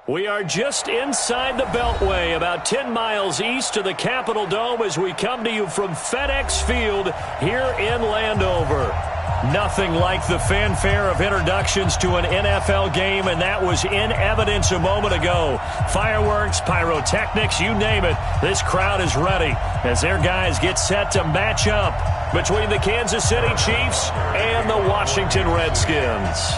We are just inside the Beltway, about 10 miles east of the Capitol Dome as we come to you from FedEx Field here in Landover. Nothing like the fanfare of introductions to an NFL game, and that was in evidence a moment ago. Fireworks, pyrotechnics, you name it. This crowd is ready as their guys get set to match up between the Kansas City Chiefs and the Washington Redskins.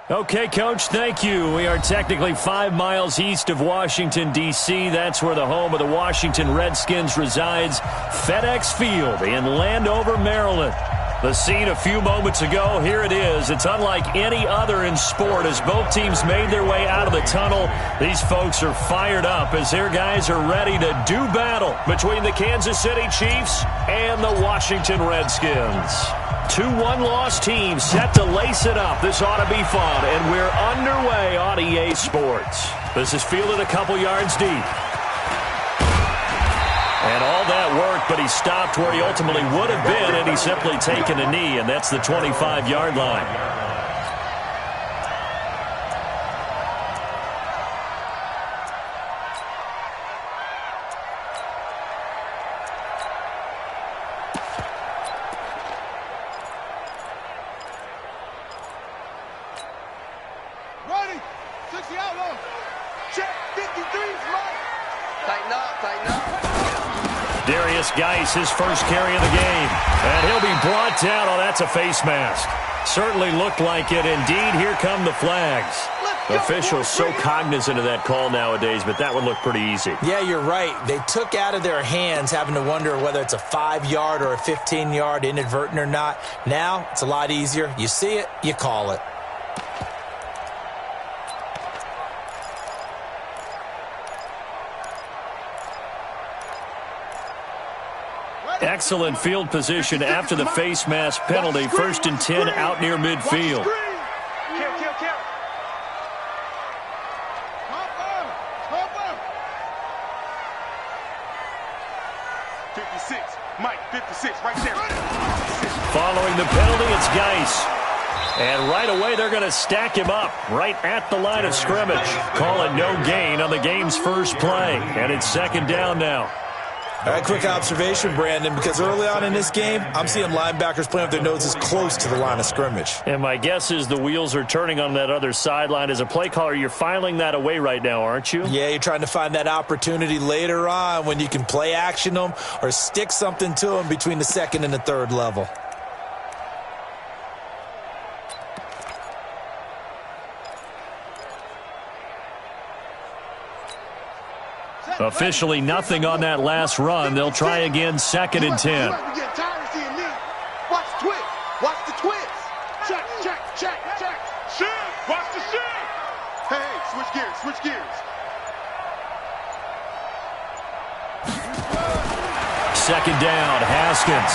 Okay, Coach, thank you. We are technically 5 miles east of Washington, D.C. That's where the home of the Washington Redskins resides, FedEx Field in Landover, Maryland. The scene a few moments ago, here it is. It's unlike any other in sport as both teams made their way out of the tunnel. These folks are fired up as their guys are ready to do battle between the Kansas City Chiefs and the Washington Redskins. 2 one-loss teams set to lace it up. This ought to be fun, and we're underway on EA Sports. This is fielded a couple yards deep. And all that work, but he stopped where he ultimately would have been, and he's simply taken a knee, and that's the 25-yard line. Ready, 60 out low. Check, 53's right. Tighten up, tighten up. Darius Geis, his first carry of the game. And he'll be brought down. Oh, that's a face mask. Certainly looked like it. Indeed, here come the flags. Lift Officials so cognizant of that call nowadays, but that would look pretty easy. Yeah, you're right. They took out of their hands having to wonder whether it's a 5-yard or a 15-yard, inadvertent or not. Now, it's a lot easier. You see it, you call it. Excellent field position after the face mask penalty. 1st and 10 out near midfield. Kill. 56. Mike, 56, right there. Following the penalty, it's Geis. And right away, they're going to stack him up right at the line of scrimmage. Call it no gain on the game's first play. And it's 2nd down now. All right, quick observation, Brandon, because early on in this game, I'm seeing linebackers playing with their noses close to the line of scrimmage. And my guess is the wheels are turning on that other sideline. As a play caller, you're filing that away right now, aren't you? Yeah, you're trying to find that opportunity later on when you can play action them or stick something to them between the 2nd and the 3rd level. Officially nothing on that last run. They'll try again, 2nd and 10. Watch the twist. Watch the twist. Check. Shift. Watch the shift. Hey, switch gears. 2nd down, Haskins.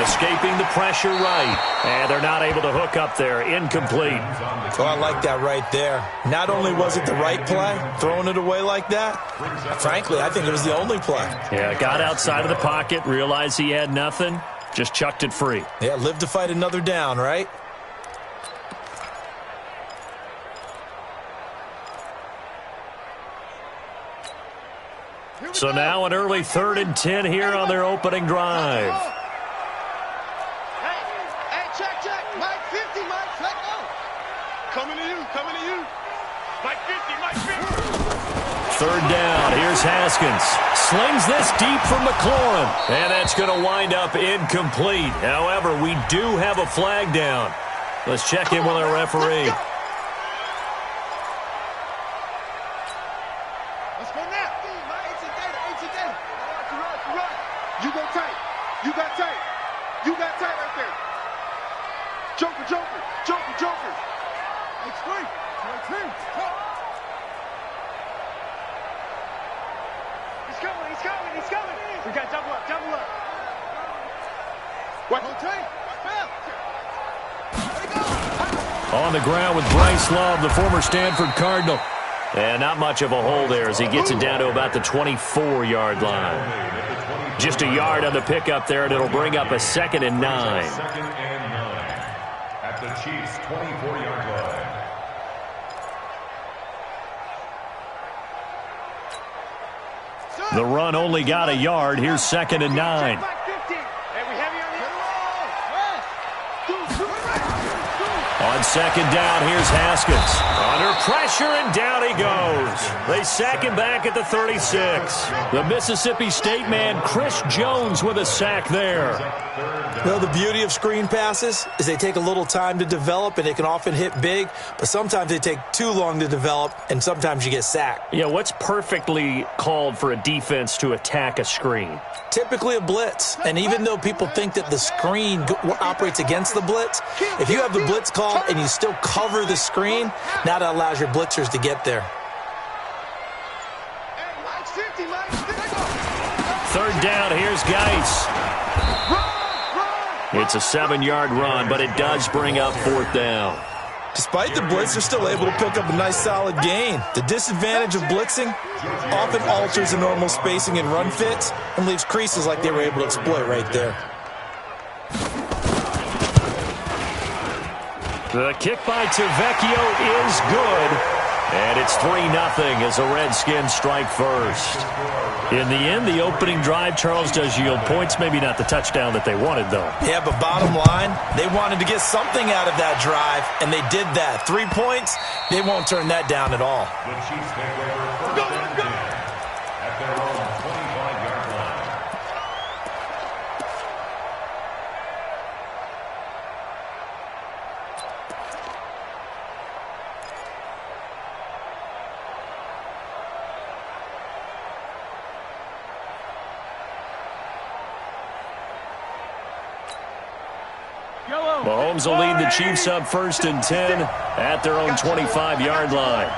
Escaping the pressure right. And they're not able to hook up there. Incomplete. Oh, I like that right there. Not only was it the right play, throwing it away like that, frankly, I think it was the only play. Yeah, got outside of the pocket, realized he had nothing, just chucked it free. Yeah, live to fight another down, right? So now an early 3rd and 10 here on their opening drive. Hey, check. Mike 50, Mike, let go. Coming to you. Mike 50. 3rd down, here's Haskins. Slings this deep from McLaurin. And that's going to wind up incomplete. However, we do have a flag down. Let's check in with our referee. Let's go now. Run. You got tight right there. Joker. X3. He's coming. We got double up. What? On the ground with Bryce Love, the former Stanford Cardinal. And not much of a hole there as he gets it down to about the 24-yard line. Just a yard on the pickup there, and it'll bring up a 2nd and 9. 2nd and 9 at the Chiefs' 24-yard line. The run only got a yard. Here's 2nd and 9. On 2nd down, here's Haskins. Under pressure, and down he goes. They sack him back at the 36. The Mississippi State man, Chris Jones, with a sack there. Well, the beauty of screen passes is they take a little time to develop, and they can often hit big, but sometimes they take too long to develop, and sometimes you get sacked. Yeah, what's perfectly called for a defense to attack a screen? Typically a blitz, and even though people think that the screen operates against the blitz, if you have the blitz called and you still cover the screen, now that allows your blitzers to get there. 3rd down, here's Geis. It's a 7-yard run, but it does bring up 4th down. Despite the blitz, they're still able to pick up a nice solid gain. The disadvantage of blitzing often alters the normal spacing and run fits and leaves creases like they were able to exploit right there. The kick by Tavecchio is good. And it's 3-0 as the Redskins strike first. In the end, the opening drive, Charles, does yield points. Maybe not the touchdown that they wanted, though. Yeah, but bottom line, they wanted to get something out of that drive, and they did that. 3 points, they won't turn that down at all. The Chiefs take over 1st and 10 at their own 25-yard line. Mahomes will lead the Chiefs up 1st and 10 at their own 25-yard line.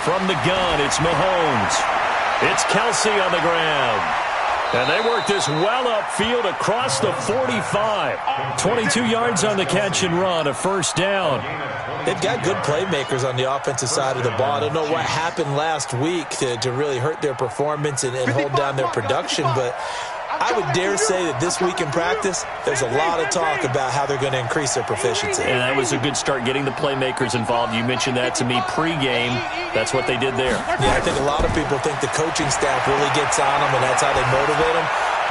From the gun, it's Mahomes. It's Kelsey on the ground. And they work this well upfield across the 45. 22 yards on the catch and run, a first down. They've got good playmakers on the offensive side of the ball. I don't know what happened last week to really hurt their performance and hold down their production, but I would dare say that this week in practice, there's a lot of talk about how they're going to increase their proficiency. And that was a good start, getting the playmakers involved. You mentioned that to me pregame. That's what they did there. Yeah, I think a lot of people think the coaching staff really gets on them, and that's how they motivate them.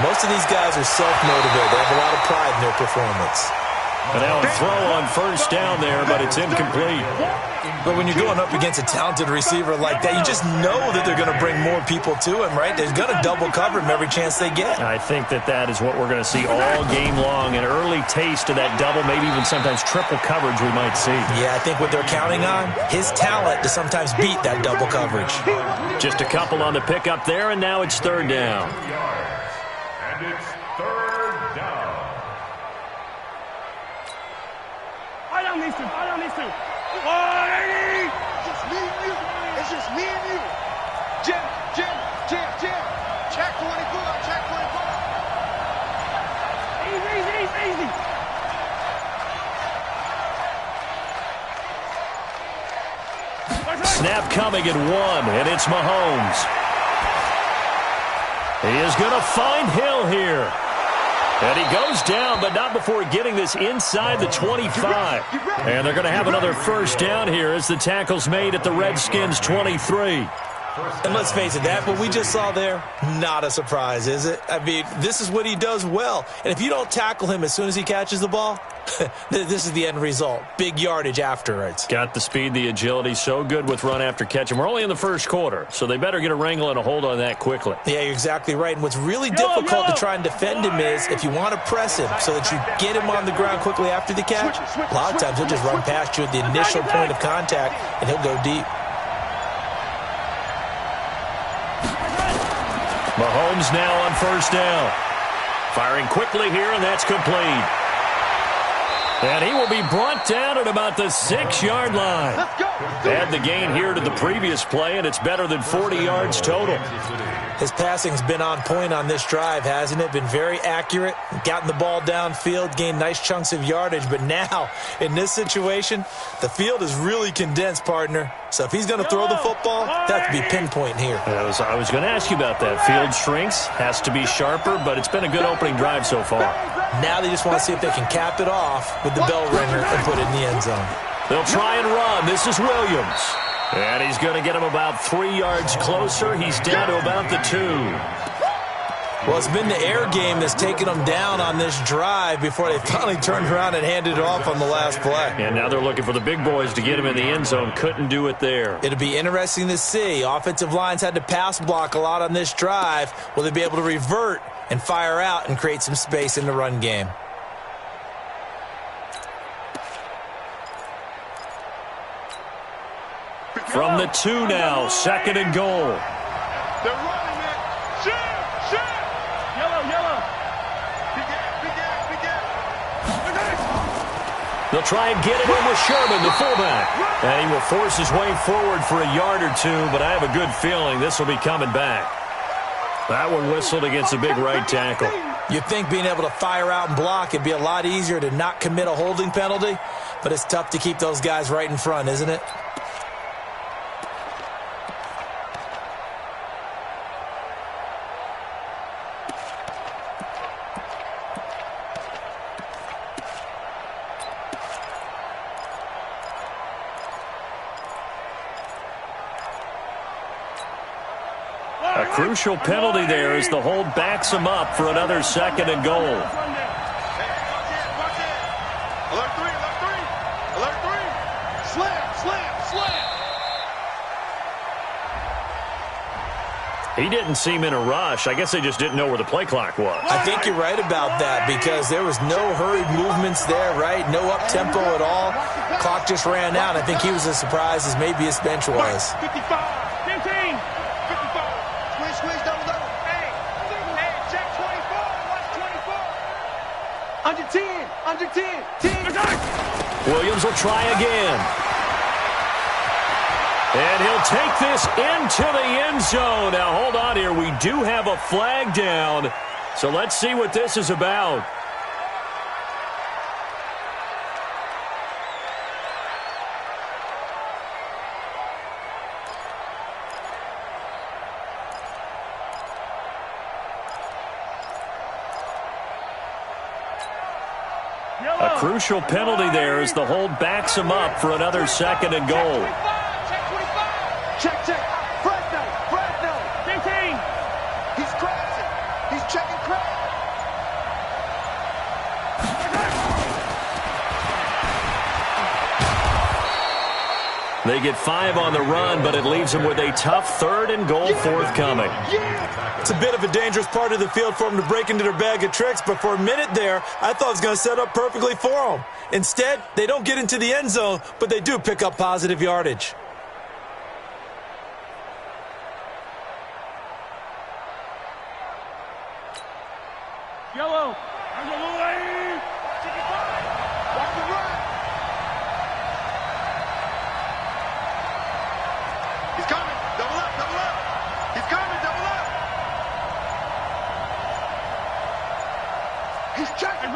Most of these guys are self-motivated. They have a lot of pride in their performance. And now a throw on first down there, but it's incomplete. But when you're going up against a talented receiver like that, you just know that they're going to bring more people to him, right? They're going to double cover him every chance they get. I think that is what we're going to see all game long. An early taste of that double, maybe even sometimes triple coverage we might see. Yeah, I think what they're counting on, his talent to sometimes beat that double coverage. Just a couple on the pickup there, and now it's 3rd down. And it's 3rd down. I don't need to. It's just me and you. It's just me and you. Jim. Check 24. Check 24. Easy. Snap coming at 1, and it's Mahomes. He is going to find Hill here. And he goes down, but not before getting this inside the 25. And they're going to have another first down here as the tackle's made at the Redskins' 23. And let's face it, that what we just saw there, not a surprise, is it? I mean, this is what he does well. And if you don't tackle him as soon as he catches the ball, this is the end result. Big yardage afterwards. Got the speed, the agility, so good with run after catch. And we're only in the first quarter, so they better get a wrangle and a hold on that quickly. Yeah, you're exactly right. And what's really difficult to try and defend him is if you want to press him so that you get him on the ground quickly after the catch, a lot of times he'll just run past you at the initial point of contact, and he'll go deep. Mahomes now on first down. Firing quickly here, and that's complete. And he will be brought down at about the 6-yard line. Add the gain here to the previous play, and it's better than 40 yards total. His passing's been on point on this drive, hasn't it? Been very accurate, gotten the ball downfield, gained nice chunks of yardage. But now, in this situation, the field is really condensed, partner. So if he's going to throw the football, that has to be pinpoint here. I was going to ask you about that. Field shrinks, has to be sharper, but it's been a good opening drive so far. Now they just want to see if they can cap it off with the bell ringer and put it in the end zone. They'll try and run. This is Williams. And he's going to get him about 3 yards closer. He's down to about the 2. Well, it's been the air game that's taken them down on this drive before they finally turned around and handed it off on the last play. And now they're looking for the big boys to get him in the end zone. Couldn't do it there. It'll be interesting to see. Offensive lines had to pass block a lot on this drive. Will they be able to revert and fire out and create some space in the run game? From the 2 now, 2nd and goal. They're running it. Shit. Yellow. Big gap. They'll try and get it in with Sherman, the fullback. And he will force his way forward for a yard or 2, but I have a good feeling this will be coming back. That one whistled against a big right tackle. You'd think being able to fire out and block, it'd be a lot easier to not commit a holding penalty, but it's tough to keep those guys right in front, isn't it? A crucial penalty there as the hold backs him up for another 2nd and goal. Watch it. Alert 3. Slam. He didn't seem in a rush. I guess they just didn't know where the play clock was. I think you're right about that because there was no hurried movements there, right? No up-tempo at all. Clock just ran out. I think he was as surprised as maybe his bench was. 55. 15. 55. Squeeze, double. Hey. Under 10. Under 10. 10. Williams will try again. And he'll take this into the end zone. Now, hold on here. We do have a flag down. So let's see what this is about. A crucial penalty there as the hold backs him up for another 2nd and goal. Check. Fresno. 15. He's crashing. He's checking crash. They get 5 on the run, but it leaves them with a tough 3rd and goal forthcoming. It's a bit of a dangerous part of the field for them to break into their bag of tricks, but for a minute there, I thought it was going to set up perfectly for them. Instead, they don't get into the end zone, but they do pick up positive yardage. Yellow. Watch the run. He's coming. Double up. He's coming. Double up. He's checking.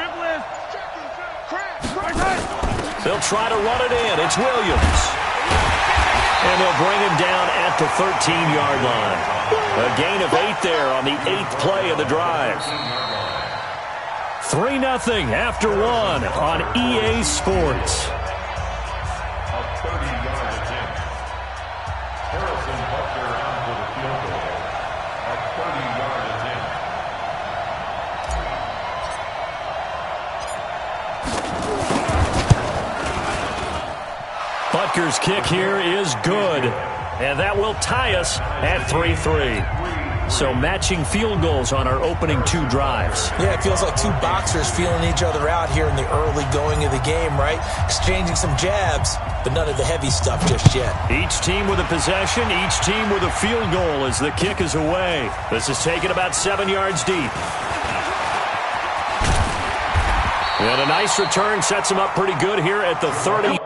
Checking. Crash. They'll try to run it in. It's Williams. And they'll bring him down at the 13-yard line. A gain of 8 there on the 8th play of the drive. 3-0 after 1 on EA Sports. A 30-yard attempt. Harrison Butker on for the field goal. A 30-yard attempt. Butker's kick here is good. And that will tie us at 3-3. So matching field goals on our opening 2 drives. Yeah, it feels like 2 boxers feeling each other out here in the early going of the game, right? Exchanging some jabs, but none of the heavy stuff just yet. Each team with a possession, each team with a field goal as the kick is away. This is taken about 7 yards deep. And a nice return sets him up pretty good here at the 30.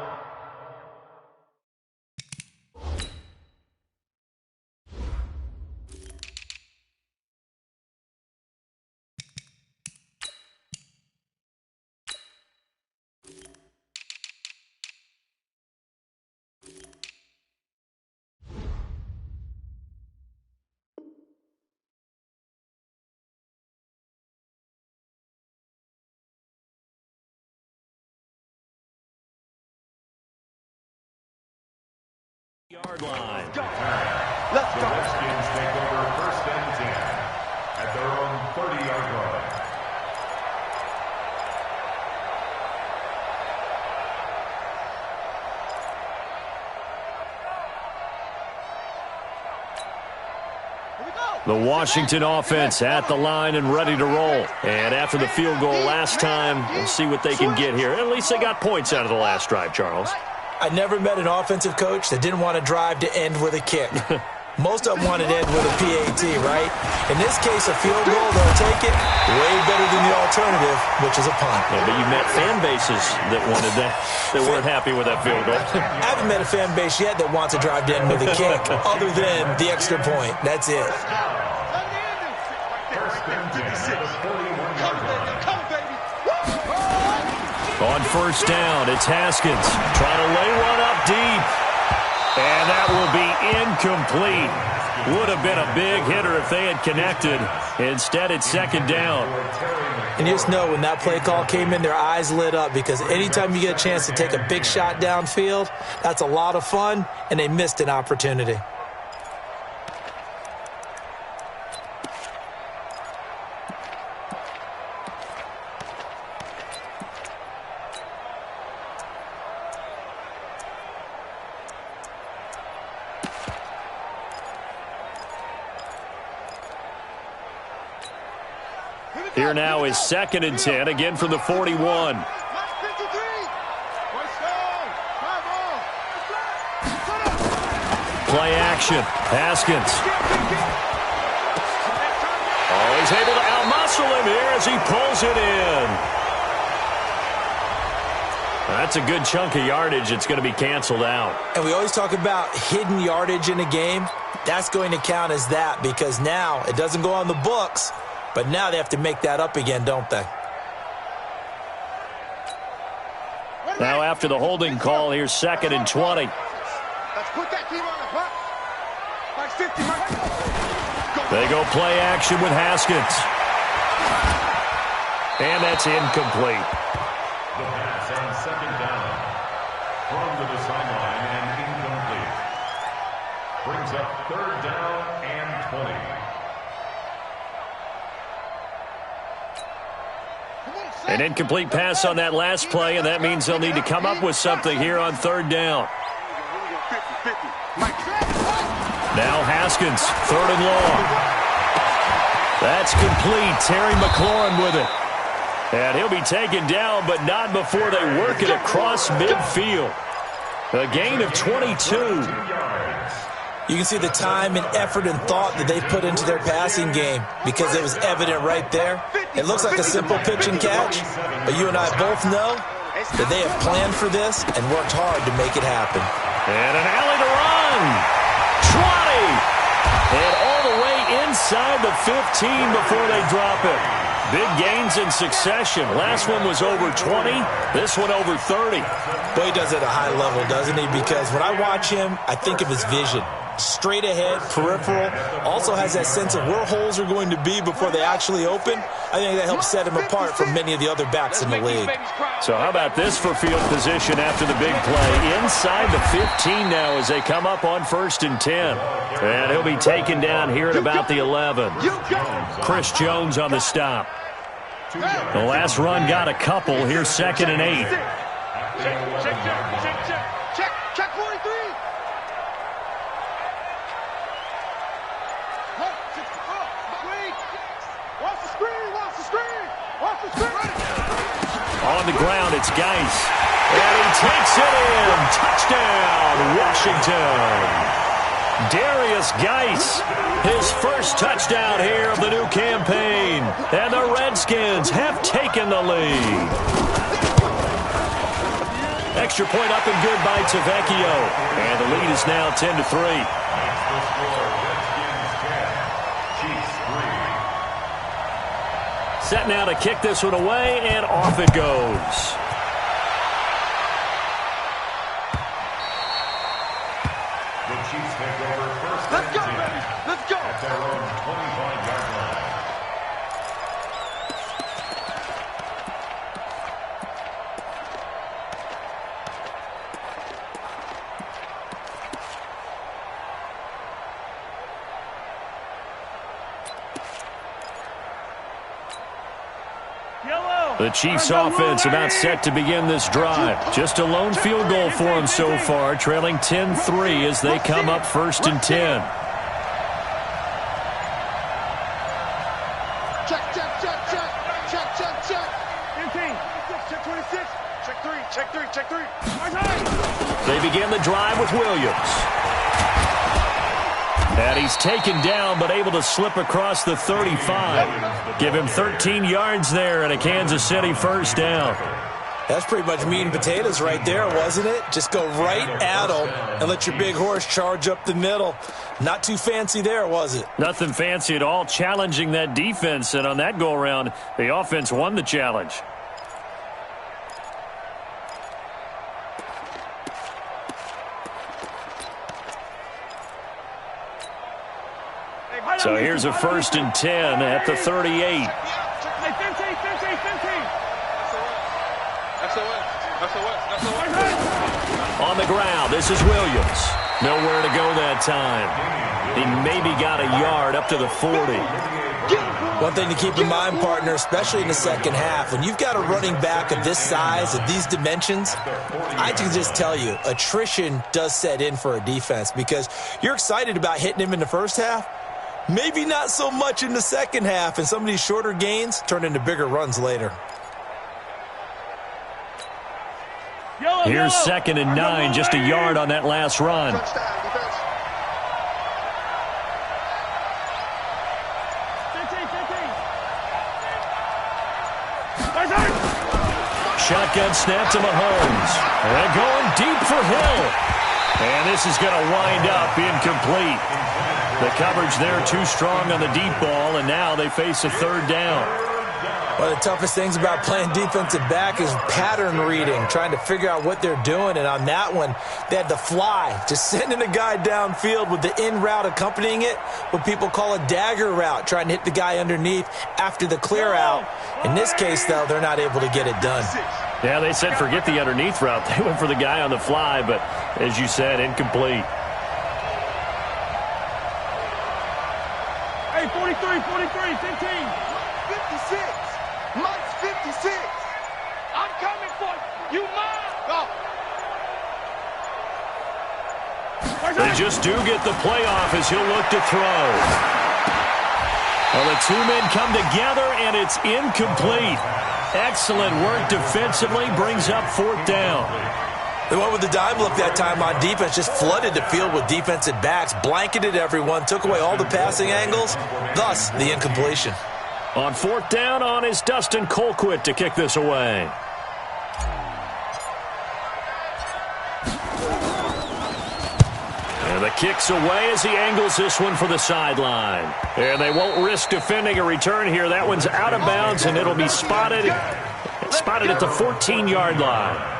Yard line. Let's go. The Redskins take over 1st and 10 at their own 30-yard line. The Washington offense at the line and ready to roll. And after the field goal last time, we'll see what they can get here. At least they got points out of the last drive, Charles. I never met an offensive coach that didn't want to drive to end with a kick. Most of them wanted to end with a PAT, right? In this case, a field goal, they'll take it way better than the alternative, which is a punt. Yeah, but you met fan bases that wanted that, that weren't happy with that field goal. I haven't met a fan base yet that wants to drive to end with a kick, other than the extra point. That's it. 1st and 10 at the 41-yard line. Come, baby. On 1st down, it's Haskins trying to lay one up deep. And that will be incomplete. Would have been a big hitter if they had connected. Instead, it's 2nd down. And you just know when that play call came in, their eyes lit up, because anytime you get a chance to take a big shot downfield, that's a lot of fun, and they missed an opportunity. Here now is 2nd and 10, again from the 41. Play action. Haskins. Oh, he's able to out-muscle him here as he pulls it in. That's a good chunk of yardage. It's going to be canceled out. And we always talk about hidden yardage in a game. That's going to count as that because now it doesn't go on the books, but now they have to make that up again, don't they? Now after the holding call, here's 2nd and 20. Let's put that team on the clock. Like 50, They go play action with Haskins. And that's incomplete. The pass on 2nd down. Thrown to the sideline and incomplete. Brings up 3rd down and 20. An incomplete pass on that last play, and that means they'll need to come up with something here on 3rd down. Now Haskins, 3rd and long. That's complete. Terry McLaurin with it. And he'll be taken down, but not before they work it across midfield. A gain of 22. You can see the time and effort and thought that they've put into their passing game because it was evident right there. It looks like a simple pitch and catch, but you and I both know that they have planned for this and worked hard to make it happen. And an alley to run. Trotty. And all the way inside the 15 before they drop it. Big gains in succession. Last one was over 20. This one over 30. Boy, he does it at a high level, doesn't he? Because when I watch him, I think of his vision. Straight ahead, peripheral. Also has that sense of where holes are going to be before they actually open. I think that helps set him apart from many of the other backs in the league. So how about this for field position after the big play? Inside the 15 now as they come up on 1st and 10. And he'll be taken down here at about the 11. Chris Jones on the stop. The last run got a couple. Here's 2nd and 8. Check 43. On the ground, it's Geis. And he takes it in. Touchdown, Washington. Darius Geis, his first touchdown here of the new campaign. And the Redskins have taken the lead. Extra point up and good by Tavecchio. And the lead is now 10-3. Set now to kick this one away, and off it goes. The Chiefs take over 1st Let's and go, 10 baby. Let's go. at their own 25-yard line. The Chiefs offense about set to begin this drive. Just a lone field goal for them so far, trailing 10-3 as they come up 1st and 10. Check. Check 3. They begin the drive with Williams. And he's taken down but able to slip across the 35. Give him 13 yards there and a Kansas City 1st down. That's pretty much meat and potatoes right there, wasn't it? Just go right at them and let your big horse charge up the middle. Not too fancy there, was it? Nothing fancy at all, challenging that defense. And on that go-around, the offense won the challenge. So here's a 1st and 10 at the 38. On the ground, this is Williams. Nowhere to go that time. He maybe got a yard up to the 40. One thing to keep in mind, partner, especially in the second half, when you've got a running back of this size, of these dimensions, I can just tell you, attrition does set in for a defense because you're excited about hitting him in the first half. Maybe not so much in the second half, and some of these shorter gains turn into bigger runs later. Here's 2nd and 9, just a yard on that last run. shotgun snap to Mahomes. And going deep for Hill. And this is going to wind up incomplete. The coverage there too strong on the deep ball, and now they face a third down. One of the toughest things about playing defensive back is pattern reading, trying to figure out what they're doing. And on that one, they had to fly, just sending a guy downfield with the in route accompanying it, what people call a dagger route, trying to hit the guy underneath after the clear out. In this case, though, they're not able to get it done. Yeah, they said forget the underneath route. They went for the guy on the fly, but as you said, incomplete. Hey, 43, 15. 56. Mike's 56. I'm coming for you. You mine. Go. They just do get the playoff as he'll look to throw. Well, the two men come together, and it's incomplete. Excellent work defensively, brings up fourth down. They went with the dime look that time on defense, just flooded the field with defensive backs, blanketed everyone, took away all the passing angles, thus the incompletion. On fourth down on is Dustin Colquitt to kick this away. And the kick's away as he angles this one for the sideline. And they won't risk defending a return here. That one's out of bounds, and it'll be spotted at the 14-yard line.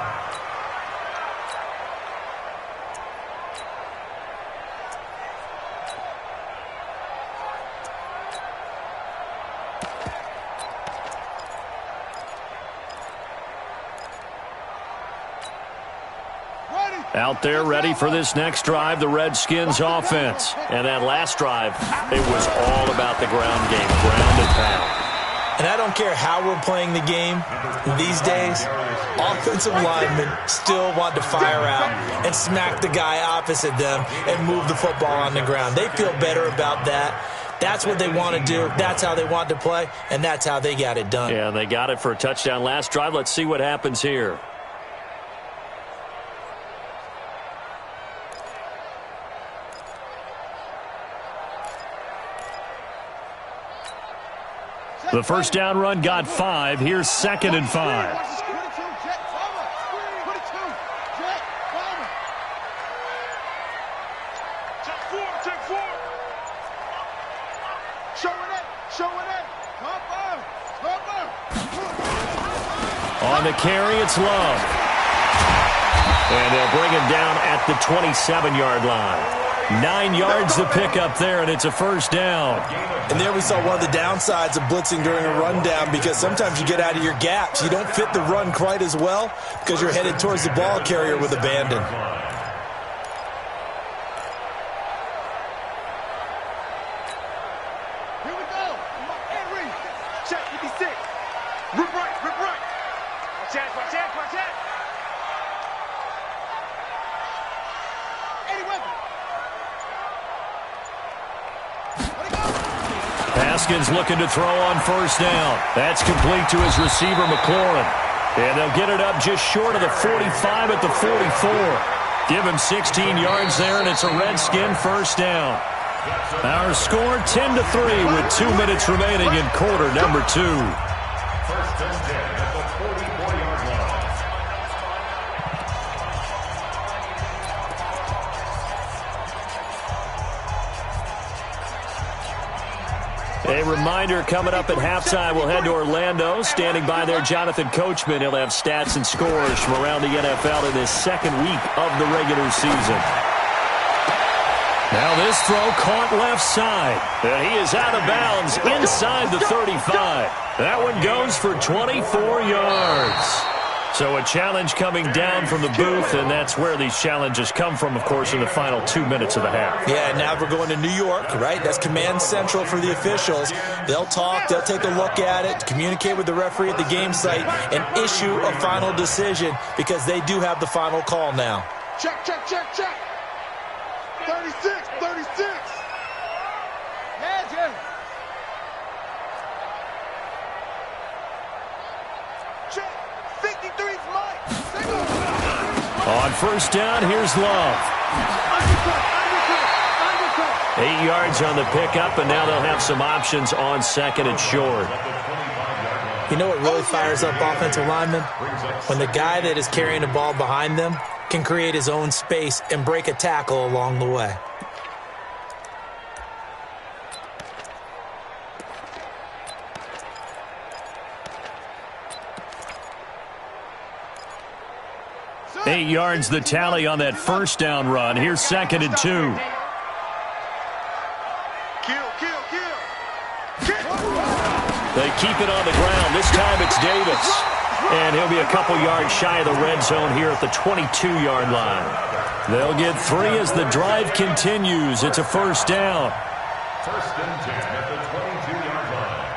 Out there ready for this next drive, the Redskins offense. And that last drive, it was all about the ground game, ground and pound. And I don't care how we're playing the game these days, offensive linemen still want to fire out and smack the guy opposite them and move the football on the ground. They feel better about that. That's what they want to do. That's how they want to play, and that's how they got it done. Yeah, they got it for a touchdown last drive. Let's see what happens here. The first down run got 5. Here's 2nd and 5. On the carry, it's Love. And they'll bring him down at the 27-yard line. 9 yards to pick up there, and it's a first down. And there we saw one of the downsides of blitzing during a rundown, because sometimes you get out of your gaps. You don't fit the run quite as well because you're headed towards the ball carrier with abandon. Here we go. Henry. Check 56. Rip right. Watch out. Eddie Weber. Haskins looking to throw on first down. That's complete to his receiver, McLaurin. And they'll get it up just short of the 45 at the 44. Give him 16 yards there, and it's a Redskin first down. Our score 10-3 with 2 minutes remaining in quarter number 2. First and 10 at the 44-yard line. A reminder, coming up at halftime, we'll head to Orlando. Standing by there, Jonathan Coachman. He'll have stats and scores from around the NFL in this second week of the regular season. Now this throw caught left side. And he is out of bounds inside the 35. That one goes for 24 yards. So a challenge coming down from the booth, and that's where these challenges come from, of course, in the final 2 minutes of the half. Yeah, now we're going to New York, right? That's command central for the officials. They'll talk, they'll take a look at it, communicate with the referee at the game site, and issue a final decision, because they do have the final call now. Check. 36. Yeah. Check. 53's Mike. On first down, here's Love. 8 yards on the pickup, and now they'll have some options on second and short. You know what really fires up offensive linemen? When the guy that is carrying the ball behind them can create his own space and break a tackle along the way. Eight yards the tally on that first down run. Here's 2nd and 2. They keep it on the ground. This time it's Davis. And he'll be a couple yards shy of the red zone here at the 22-yard line. They'll get 3 as the drive continues. It's a first down. 1st and 10 at the 22-yard line.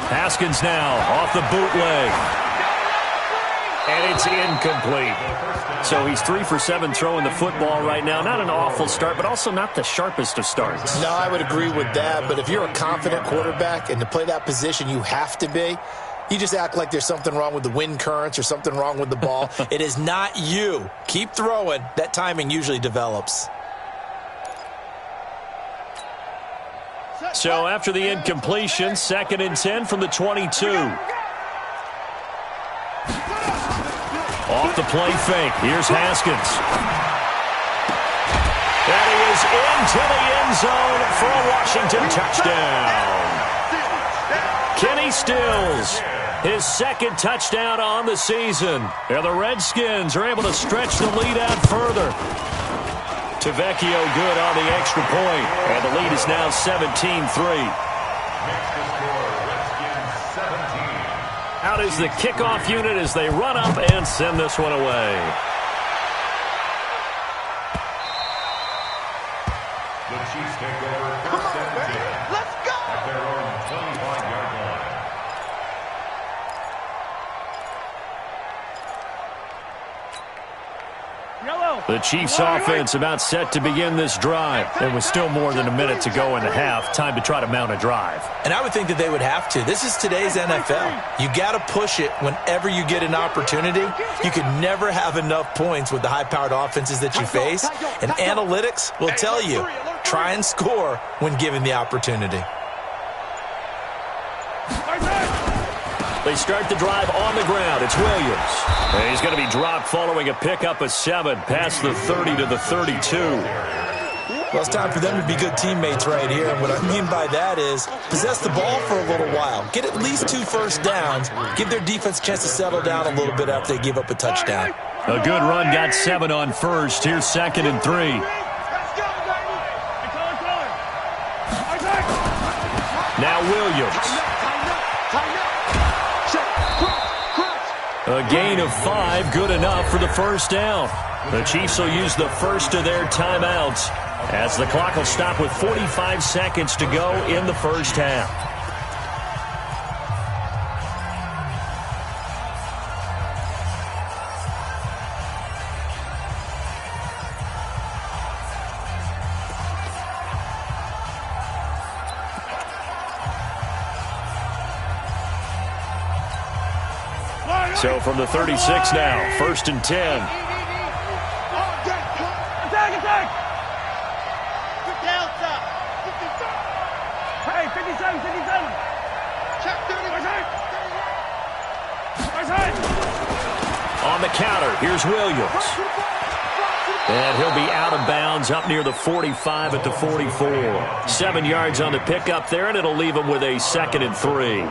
Haskins now off the bootleg. And it's incomplete. So he's 3 for 7 throwing the football right now. Not an awful start, but also not the sharpest of starts. No, I would agree with that. But if you're a confident quarterback and to play that position you have to be, you just act like there's something wrong with the wind currents or something wrong with the ball. It is not you. Keep throwing. That timing usually develops. So after the incompletion, 2nd and 10 from the 22. Off the play fake. Here's Haskins. And he is into the end zone for a Washington touchdown. Kenny Stills, his 2nd touchdown on the season. And the Redskins are able to stretch the lead out further. Tavecchio good on the extra point, and the lead is now 17-3. Out is the kickoff unit as they run up and send this one away. The Chiefs take over 1st and 10. Let's go! At their own 25-yard line. The Chiefs offense about set to begin this drive. There was still more than a minute to go in the half. Time to try to mount a drive. And I would think that they would have to. This is today's NFL. You got to push it whenever you get an opportunity. You can never have enough points with the high-powered offenses that you face. And analytics will tell you, try and score when given the opportunity. They start the drive on the ground. It's Williams. And he's going to be dropped following a pickup of 7 past the 30 to the 32. Well, it's time for them to be good teammates right here. And what I mean by that is possess the ball for a little while. Get at least 2 first downs. Give their defense a chance to settle down a little bit after they give up a touchdown. A good run got 7 on first. Here's 2nd and 3. Now Williams. A gain of 5, good enough for the first down. The Chiefs will use the first of their timeouts as the clock will stop with 45 seconds to go in the first half. So from the 36 now, 1st and 10. Attack, attack! Hey, 57, 57. Check 30. On the counter, here's Williams. And he'll be out of bounds up near the 45 at the 44. 7 yards on the pickup there, and it'll leave him with a 2nd and 3.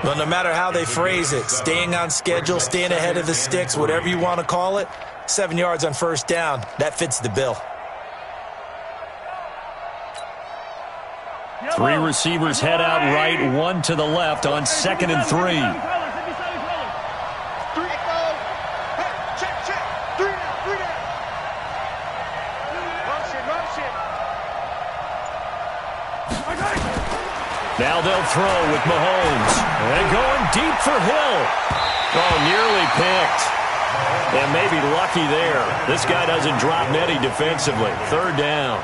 Well, no matter how they phrase it, staying on schedule, staying ahead of the sticks, whatever you want to call it, 7 yards on first down, that fits the bill. 3 receivers head out right, 1 to the left on 2nd and 3. Now they'll throw with Mahomes. And going deep for Hill. Oh, nearly picked. And maybe lucky there. This guy doesn't drop many defensively. 3rd down.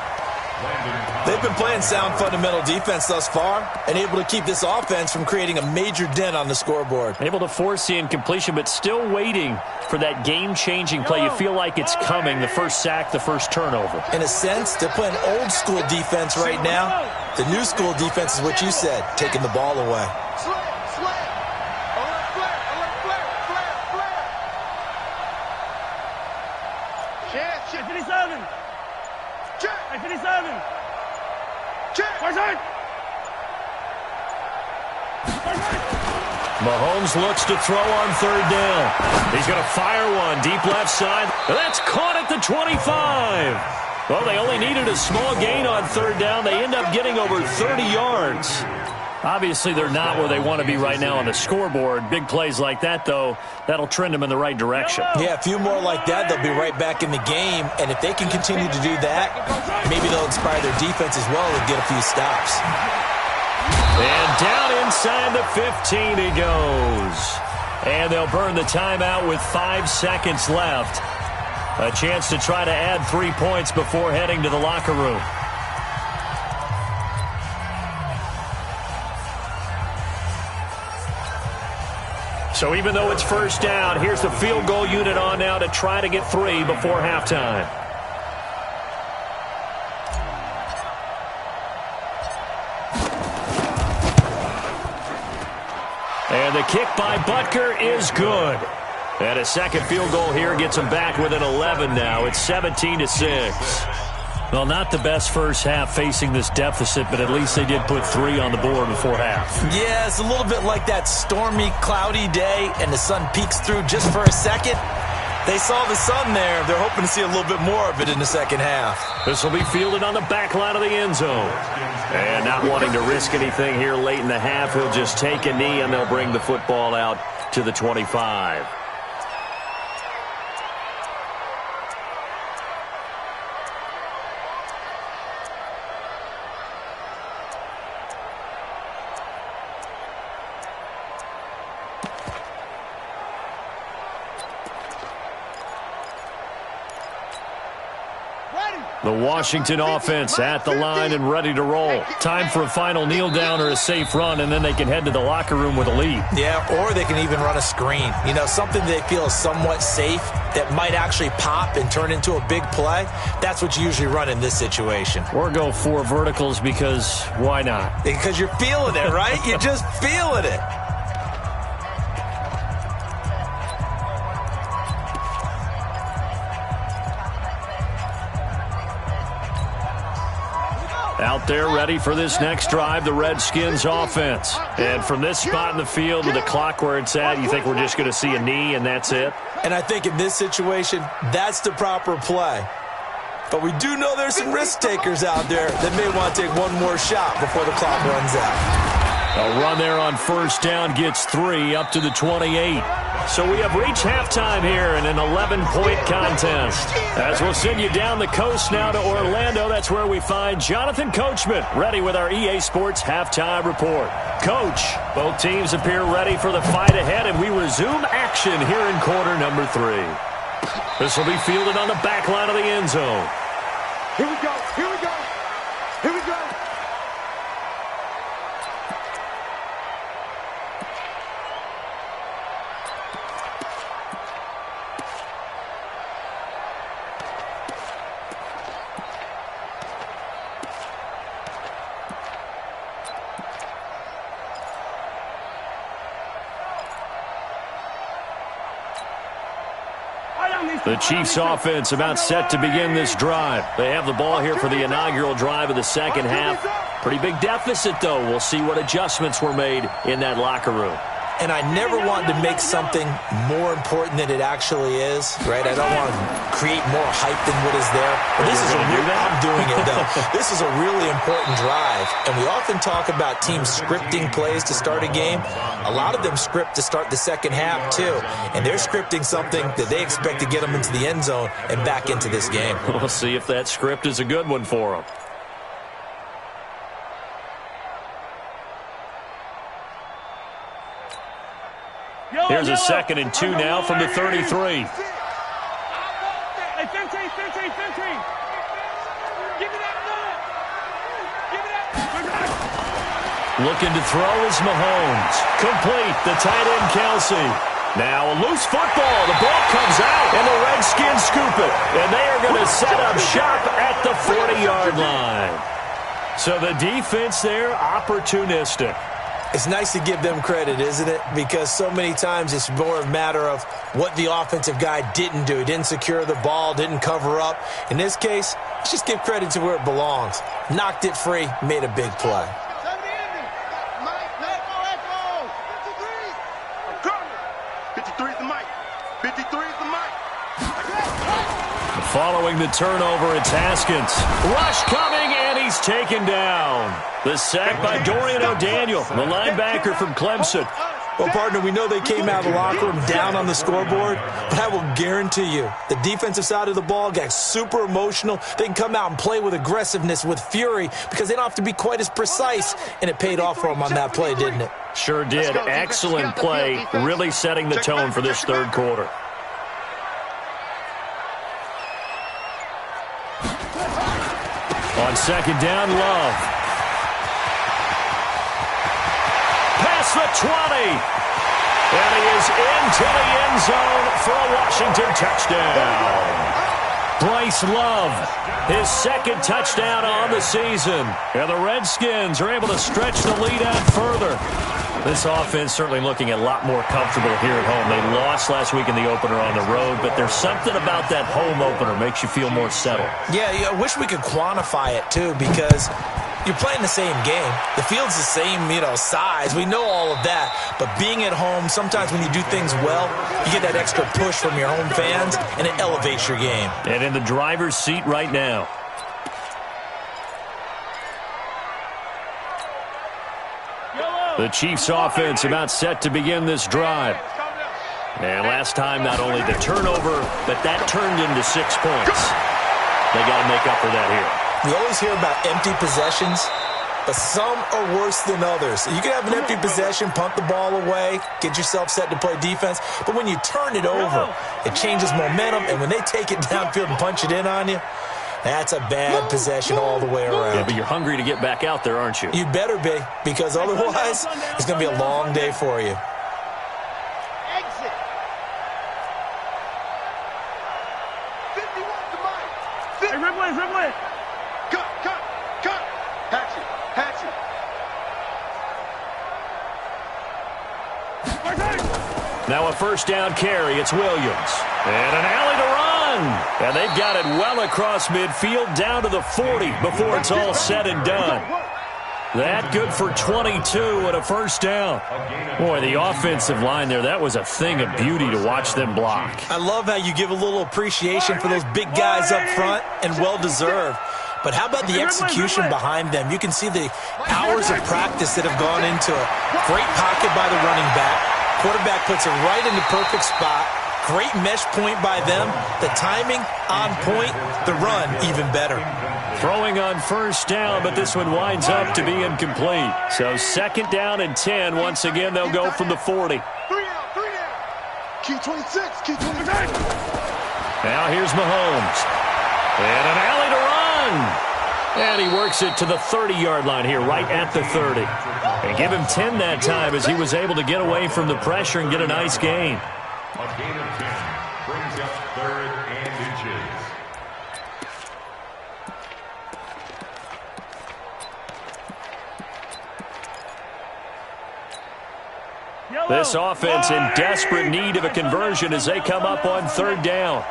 They've been playing sound fundamental defense thus far and able to keep this offense from creating a major dent on the scoreboard. Able to force the incompletion, but still waiting for that game-changing play. You feel like it's coming, the first sack, the first turnover. In a sense, they're playing old-school defense right now. The new school defense is what you said, taking the ball away. Mahomes looks to throw on third down. He's going to fire one deep left side. That's caught at the 25. Well, they only needed a small gain on third down. They end up getting over 30 yards. Obviously, they're not where they want to be right now on the scoreboard. Big plays like that, though, that'll trend them in the right direction. Yeah, a few more like that, they'll be right back in the game. And if they can continue to do that, maybe they'll inspire their defense as well and get a few stops. And down inside the 15 he goes. And they'll burn the timeout with 5 seconds left. A chance to try to add 3 points before heading to the locker room. So even though it's first down, here's the field goal unit on now to try to get 3 before halftime. And the kick by Butker is good. And a second field goal here gets them back within 11 now. It's 17-6. Well, not the best first half facing this deficit, but at least they did put 3 on the board before half. Yeah, it's a little bit like that stormy, cloudy day, and the sun peeks through just for a second. They saw the sun there. They're hoping to see a little bit more of it in the second half. This will be fielded on the back line of the end zone. And not wanting to risk anything here late in the half, he'll just take a knee, and they'll bring the football out to the 25. The Washington offense at the line and ready to roll. Time for a final kneel down or a safe run, and then they can head to the locker room with a lead. Yeah, or they can even run a screen. You know, something they feel is somewhat safe that might actually pop and turn into a big play. That's what you usually run in this situation. Or go 4 verticals because why not? Because you're feeling it, right? You're just feeling it. Out there ready for this next drive, the Redskins offense. And from this spot in the field with the clock where it's at, you think we're just going to see a knee and that's it? And I think in this situation, that's the proper play. But we do know there's some risk takers out there that may want to take one more shot before the clock runs out. A run there on first down gets 3 up to the 28. So we have reached halftime here in an 11-point contest. As we'll send you down the coast now to Orlando, that's where we find Jonathan Coachman, ready with our EA Sports Halftime Report. Coach, both teams appear ready for the fight ahead, and we resume action here in quarter number 3. This will be fielded on the back line of the end zone. Here we go, here we go, here we go. The Chiefs offense about set to begin this drive. They have the ball here for the inaugural drive of the second half. Pretty big deficit, though. We'll see what adjustments were made in that locker room. And I never want to make something more important than it actually is, right? I don't want to create more hype than what is there. But this is I'm doing it, though. This is a really important drive. And we often talk about teams scripting plays to start a game. A lot of them script to start the second half, too. And they're scripting something that they expect to get them into the end zone and back into this game. We'll see if that script is a good one for them. Here's a 2nd and 2 now from the 33. Hey, 15, 15, 15. Give me that ball. Looking to throw is Mahomes. Complete, the tight end Kelsey. Now a loose football. The ball comes out, and the Redskins scoop it. And they are going to set up shop at the 40-yard line. So the defense there, opportunistic. It's nice to give them credit, isn't it? Because so many times it's more a matter of what the offensive guy didn't do. He didn't secure the ball, didn't cover up. In this case, let's just give credit to where it belongs. Knocked it free, made a big play. 53's the mic. 53's the mic. Following the turnover, it's Haskins. Rush coming, and he's taken down. The sack by Dorian O'Daniel, the linebacker from Clemson. Well, partner, we know they came out of the locker room down on the scoreboard, but I will guarantee you the defensive side of the ball got super emotional. They can come out and play with aggressiveness, with fury, because they don't have to be quite as precise, and it paid off for them on that play, didn't it? Sure did. Excellent play, really setting the tone for this third quarter. On second down, Love. Past the 20. And he is into the end zone for a Washington touchdown. Bryce Love, his second touchdown on the season. And the Redskins are able to stretch the lead out further. This offense certainly looking a lot more comfortable here at home. They lost last week in the opener on the road, but there's something about that home opener makes you feel more settled. Yeah, I wish we could quantify it, too, because you're playing the same game. The field's the same, size. We know all of that. But being at home, sometimes when you do things well, you get that extra push from your home fans, and it elevates your game. And in the driver's seat right now. The Chiefs offense about set to begin this drive. And last time, not only the turnover, but that turned into 6 points. They got to make up for that here. We always hear about empty possessions, but some are worse than others. You can have an empty possession, punt the ball away, get yourself set to play defense, but when you turn it over, it changes momentum, and when they take it downfield and punch it in on you, that's a bad possession all the way around. Yeah, but you're hungry to get back out there, aren't you? You better be, because otherwise, it's going to be a long day for you. Exit. 51's the mic. Hey, Rimley. Cut. Hatchet. Now a first down carry. It's Williams. And an alley to run. And they've got it well across midfield down to the 40 before it's all said and done. That good for 22 and a first down. Boy, the offensive line there, that was a thing of beauty to watch them block. I love how you give a little appreciation for those big guys up front, and well-deserved. But how about the execution behind them? You can see the hours of practice that have gone into it. Great pocket by the running back. Quarterback puts it right in the perfect spot. Great mesh point by them. The timing on point. The run even better. Throwing on first down, but this one winds up to be incomplete. So second down and 10. Once again, they'll go from the 40. 3 down. Key 26. Now here's Mahomes. And an alley to run. And he works it to the 30-yard line here, right at the 30. And give him 10 that time as he was able to get away from the pressure and get a nice gain. A gain of 10 brings up third and inches. This offense in desperate need of a conversion as they come up on third down.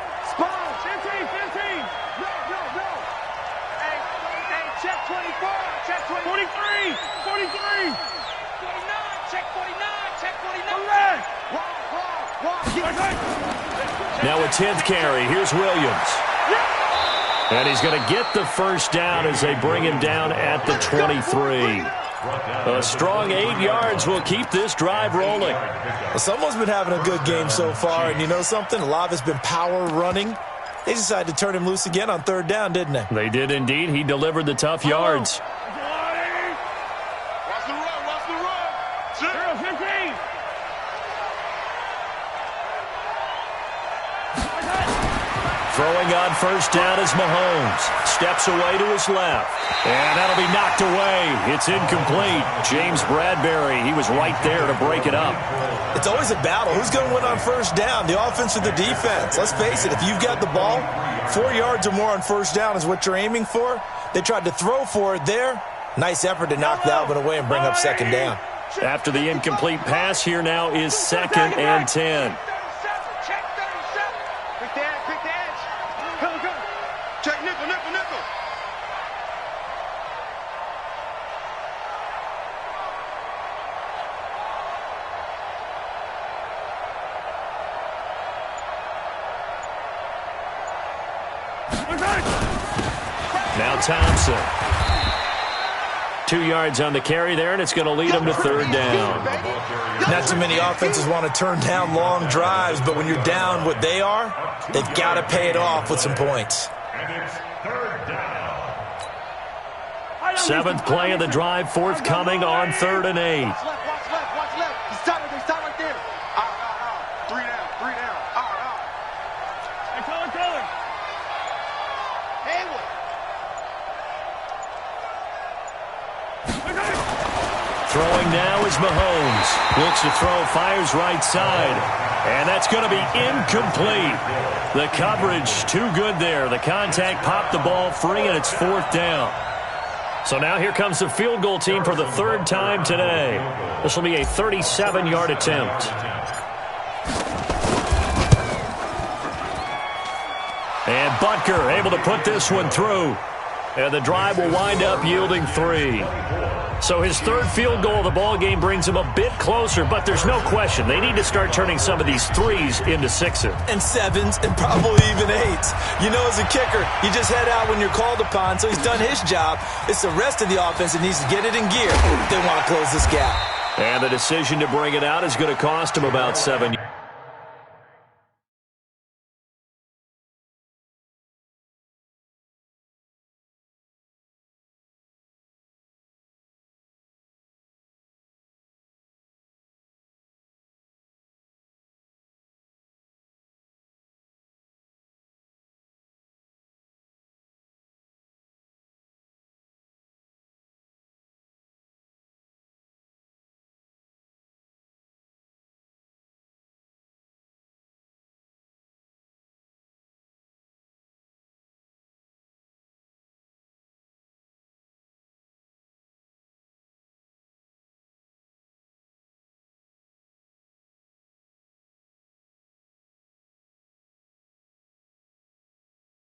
Now a 10th carry. Here's Williams. And he's going to get the first down as they bring him down at the 23. A strong 8 yards will keep this drive rolling. Well, someone's been having a good game so far, and you know something? A lot of it's been power running. They decided to turn him loose again on third down, didn't they? They did indeed. He delivered the tough yards. Throwing on first down is Mahomes. Steps away to his left. And that'll be knocked away. It's incomplete. James Bradbury, he was right there to break it up. It's always a battle. Who's going to win on first down, the offense or the defense? Let's face it, if you've got the ball, 4 yards or more on first down is what you're aiming for. They tried to throw for it there. Nice effort to knock that one away and bring up second down. After the incomplete pass, here now is 2nd and 10. Check nickel, nickel, nickel. Now Thompson. 2 yards on the carry there, and it's going to lead him to third down. Not too many offenses want to turn down long drives, but when you're down what they are, they've got to pay it off with some points. And it's third down. 7th play of the drive, forthcoming on 3rd and 8. Watch left, watch left. He's tight right there. Out. 3 down, 3 down. Out. Hey, color. Hayward. Throwing now is Mahomes. Looks to throw, fires right side. And that's going to be incomplete. The coverage too good there. The contact popped the ball free, and it's 4th down. So now here comes the field goal team for the 3rd time today. This will be a 37-yard attempt. And Butker able to put this one through. And the drive will wind up yielding 3. So his 3rd field goal of the ball game brings him a bit closer, but there's no question they need to start turning some of these 3s into 6s. And 7s and probably even 8s. You know, as a kicker, you just head out when you're called upon, so he's done his job. It's the rest of the offense that needs to get it in gear if they want to close this gap. And the decision to bring it out is going to cost him about 7 yards.